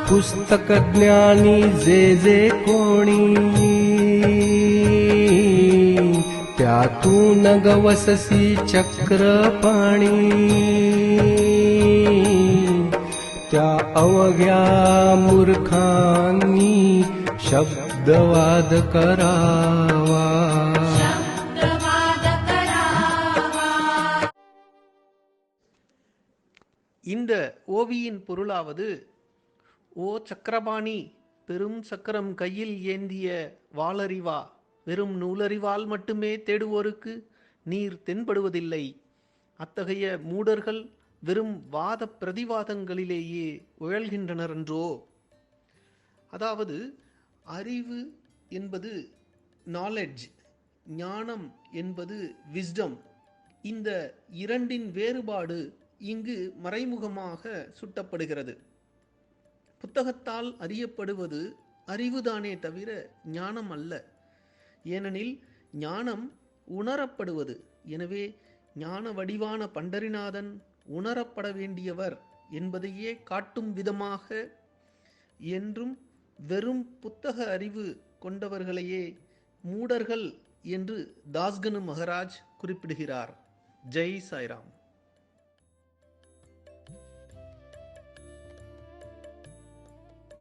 पुस्तक ज्ञानी जे जे कोणी, त्यातून गवससी चक्रपाणी. त्या अवघ्या मूर्खांनी शब्दवाद करावा. இந்த ஓவியின் பொருளாவது, ஓ சக்கரபாணி, பெரும் சக்கரம் கையில் ஏந்திய வாளறிவா, வெறும் நூலறிவால் மட்டுமே தேடுவோருக்கு நீர் தென்படுவதில்லை. அத்தகைய மூடர்கள் வெறும் வாத பிரதிவாதங்களிலேயே உழல்கின்றனர் என்றோ. அதாவது, அறிவு என்பது நாலெட்ஜ், ஞானம் என்பது விஸ்டம். இந்த இரண்டின் வேறுபாடு இங்கு மறைமுகமாக சுட்டப்படுகிறது. புத்தகத்தால் அறியப்படுவது அறிவுதானே தவிர ஞானம் அல்ல. ஏனெனில் ஞானம் உணரப்படுவது. எனவே ஞான வடிவான பண்டரிநாதன் உணரப்பட வேண்டியவர் என்பதையே காட்டும் விதமாக என்றும் வெறும் புத்தக அறிவு கொண்டவர்களையே மூடர்கள் என்று தாஸ்கனு மகராஜ் குறிப்பிடுகிறார். ஜெய் சாய்ராம்.